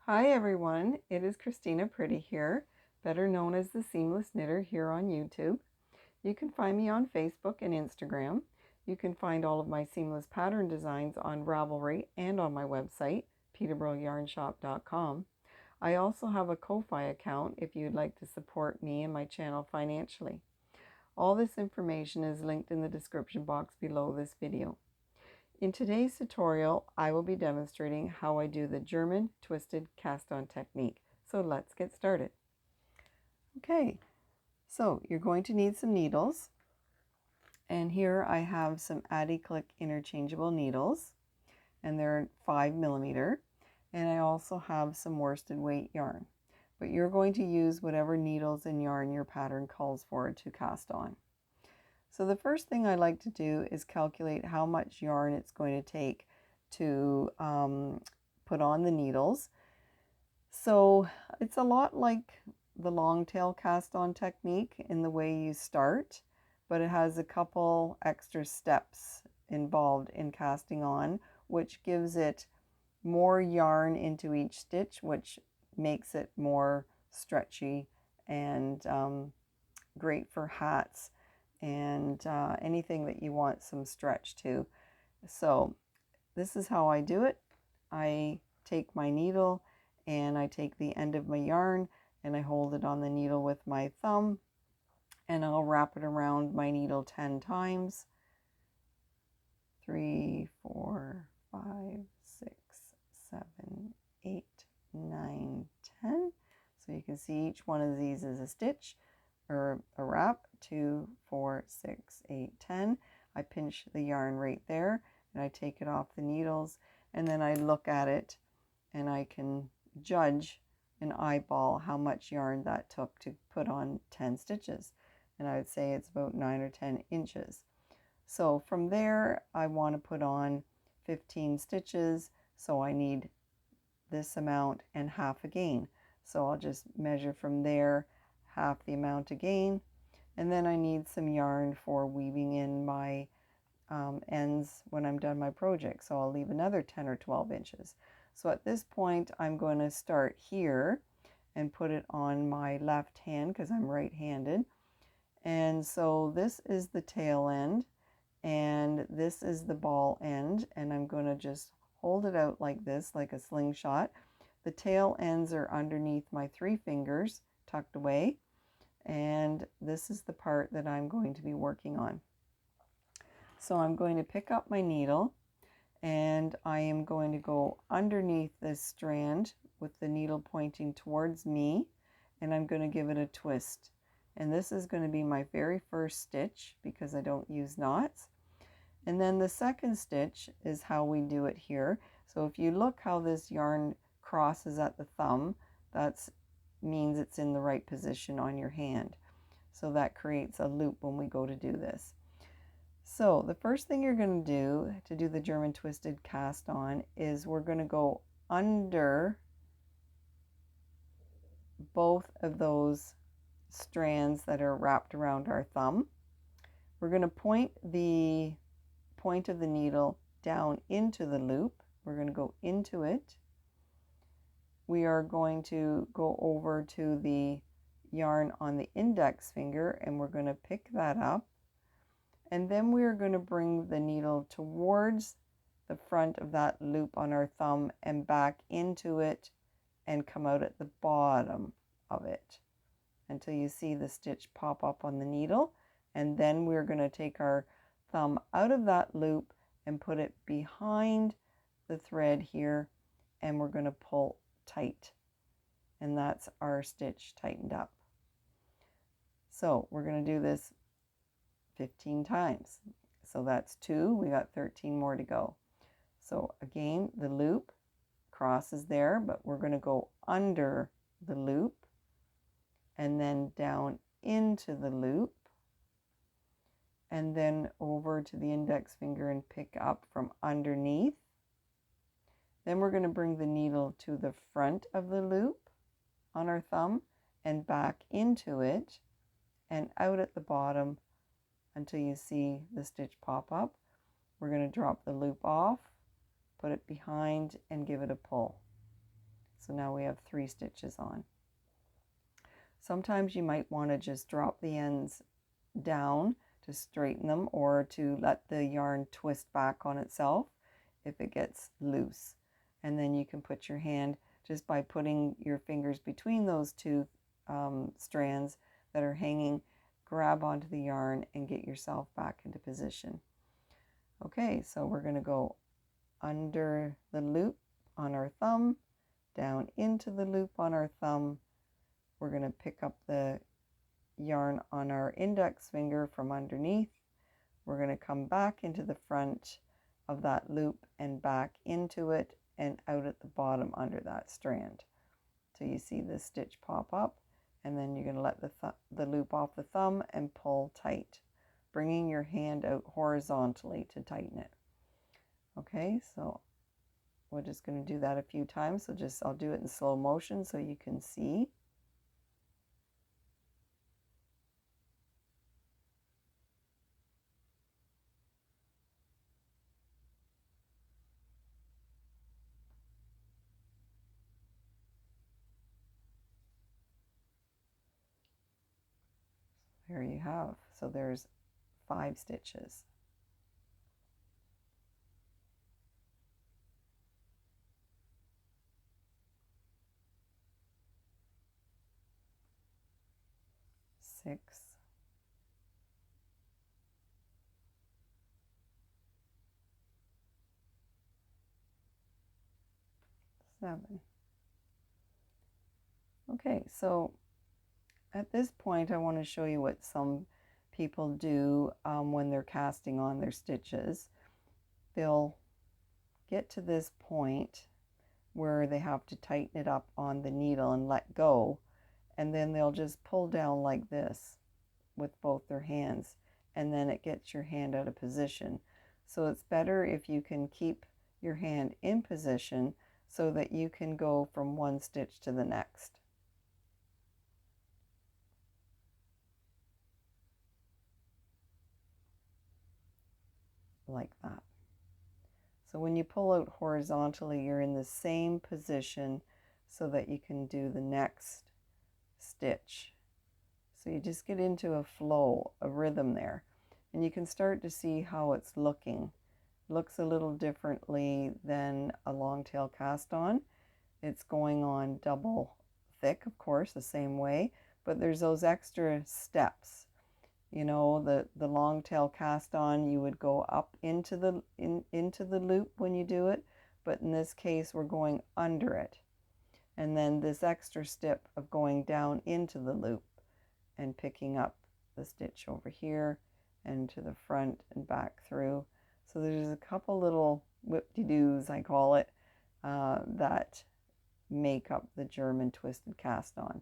Hi everyone, it is Christina Pridie here, better known as the Seamless Knitter here on YouTube. You can find me on Facebook and Instagram. You can find all of my seamless pattern designs on Ravelry and on my website, ptboyarnshop.com. I also have a Ko-Fi account if you'd like to support me and my channel financially. All this information is linked in the description box below this video. In today's tutorial, I will be demonstrating how I do the German twisted cast-on technique. So let's get started. Okay, so you're going to need some needles. And here I have some Addi-Click interchangeable needles, and they're 5mm. And I also have some worsted weight yarn. But you're going to use whatever needles and yarn your pattern calls for to cast on. So the first thing I like to do is calculate how much yarn it's going to take to put on the needles. So it's a lot like the long tail cast on technique in the way you start, but it has a couple extra steps involved in casting on, which gives it more yarn into each stitch, which makes it more stretchy and great for hats and anything that you want some stretch to. So this is how I do it. I take my needle and I take the end of my yarn and I hold it on the needle with my thumb, and I'll wrap it around my needle 10 times. 3, 4, 5, 6, 7, 8, 9, 10. So you can see each one of these is a stitch or a wrap. 2, 4, 6, 8, 10. I pinch the yarn right there and I take it off the needles, and then I look at it and I can judge and eyeball how much yarn that took to put on 10 stitches, and I would say it's about 9 or 10 inches. So from there I want to put on 15 stitches, so I need this amount and half again. So I'll just measure from there half the amount again, and then I need some yarn for weaving in my ends when I'm done my project, so I'll leave another 10 or 12 inches. So at this point I'm going to start here and put it on my left hand because I'm right-handed, and so this is the tail end and this is the ball end, and I'm going to just hold it out like this, like a slingshot. The tail ends are underneath my 3 fingers tucked away, and this is the part that I'm going to be working on. So I'm going to pick up my needle and I am going to go underneath this strand with the needle pointing towards me, and I'm going to give it a twist. And this is going to be my very first stitch because I don't use knots. And then the second stitch is how we do it here. So if you look how this yarn crosses at the thumb, that means it's in the right position on your hand. So that creates a loop when we go to do this. So the first thing you're going to do the German twisted cast on is we're going to go under both of those strands that are wrapped around our thumb. We're going to point the point of the needle down into the loop. We're going to go into it. We are going to go over to the yarn on the index finger and we're going to pick that up. And then we are going to bring the needle towards the front of that loop on our thumb and back into it and come out at the bottom of it until you see the stitch pop up on the needle. And then we're going to take our thumb out of that loop and put it behind the thread here, and we're going to pull tight, and that's our stitch tightened up. So we're going to do this 15 times. So that's 2, we got 13 more to go. So again, the loop crosses there, but we're going to go under the loop and then down into the loop and then over to the index finger and pick up from underneath. Then we're going to bring the needle to the front of the loop on our thumb and back into it and out at the bottom until you see the stitch pop up. We're going to drop the loop off, put it behind and give it a pull. So now we have 3 stitches on. Sometimes you might want to just drop the ends down to straighten them, or to let the yarn twist back on itself if it gets loose. And then you can put your hand, just by putting your fingers between those 2 strands that are hanging, grab onto the yarn and get yourself back into position. Okay, so we're going to go under the loop on our thumb, down into the loop on our thumb. We're going to pick up the yarn on our index finger from underneath. We're going to come back into the front of that loop and back into it and out at the bottom under that strand. So you see this stitch pop up, and then you're going to let the loop off the thumb and pull tight, bringing your hand out horizontally to tighten it. Okay, so we're just going to do that a few times. So I'll do it in slow motion so you can see. There you have. So there's 5 stitches. Six, 7. Okay, so at this point I want to show you what some people do when they're casting on their stitches. They'll get to this point where they have to tighten it up on the needle and let go, and then they'll just pull down like this with both their hands, and then it gets your hand out of position. So it's better if you can keep your hand in position so that you can go from one stitch to the next. Like that. So when you pull out horizontally, you're in the same position so that you can do the next stitch. So you just get into a flow, a rhythm there, and you can start to see how it's looking. It looks a little differently than a long tail cast on. It's going on double thick, of course, the same way, but there's those extra steps. You know, the long tail cast on, you would go up into the loop when you do it, but in this case we're going under it, and then this extra step of going down into the loop and picking up the stitch over here and to the front and back through. So there's a couple little whip-de-doos, I call it, that make up the German twisted cast on.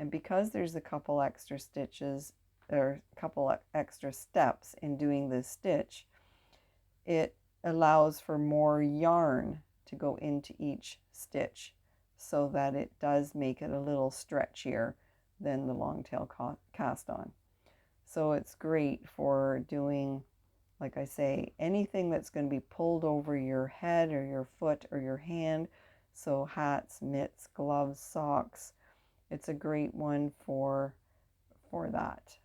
And because there's a couple extra stitches, or a couple extra steps in doing this stitch, it allows for more yarn to go into each stitch, so that it does make it a little stretchier than the long tail cast on. So it's great for doing, like I say, anything that's going to be pulled over your head or your foot or your hand. So hats, mitts, gloves, socks. It's a great one for that.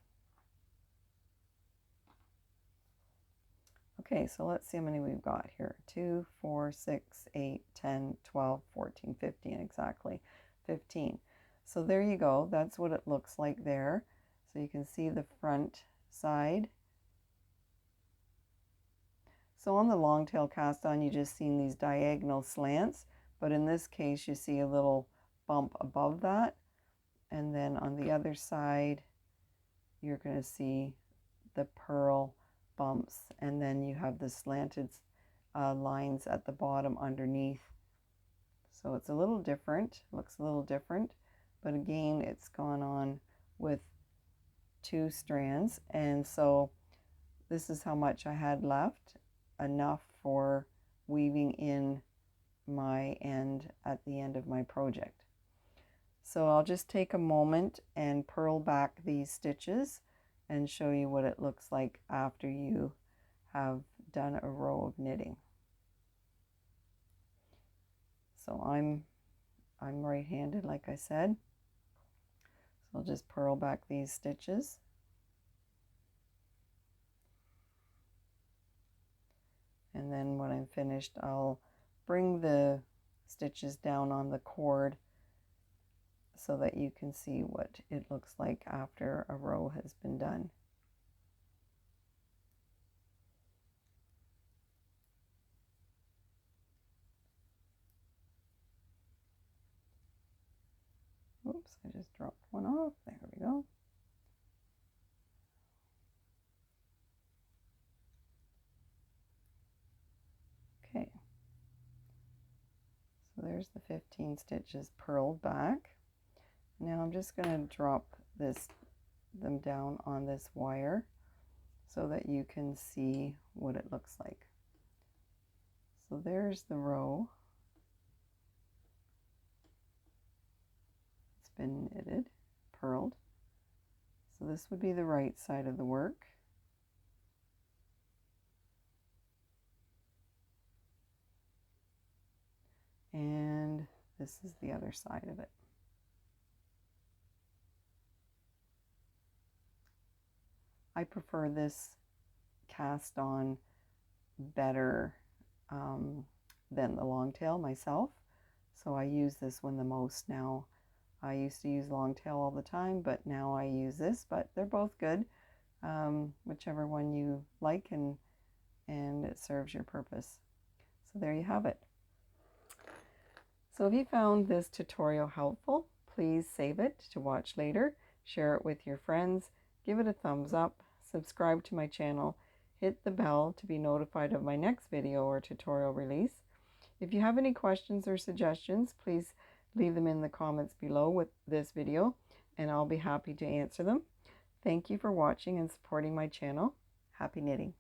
Okay, so let's see how many we've got here. 2, 4, 6, 8, 10, 12, 14, 15, exactly 15. So there you go. That's what it looks like there. So you can see the front side. So on the long tail cast on, you just seen these diagonal slants, but in this case you see a little bump above that, and then on the other side you're going to see the purl bumps, and then you have the slanted lines at the bottom underneath. So it's a little different, looks a little different, but again it's gone on with 2 strands, and so this is how much I had left, enough for weaving in my end at the end of my project. So I'll just take a moment and purl back these stitches and show you what it looks like after you have done a row of knitting. So I'm I'm right-handed, like I said. So I'll just purl back these stitches. And then when I'm finished, I'll bring the stitches down on the cord so that you can see what it looks like after a row has been done. Oops, I just dropped one off. There we go. Okay. So there's the 15 stitches purled back. Now I'm just going to drop them down on this wire so that you can see what it looks like. So there's the row. It's been knitted, purled. So this would be the right side of the work. And this is the other side of it. I prefer this cast on better than the long tail myself, so I use this one the most now. I used to use long tail all the time, but now I use this, but they're both good, whichever one you like, and it serves your purpose. So there you have it. So if you found this tutorial helpful, please save it to watch later, share it with your friends, give it a thumbs up, subscribe to my channel, hit the bell to be notified of my next video or tutorial release. If you have any questions or suggestions, please leave them in the comments below with this video, and I'll be happy to answer them. Thank you for watching and supporting my channel. Happy knitting!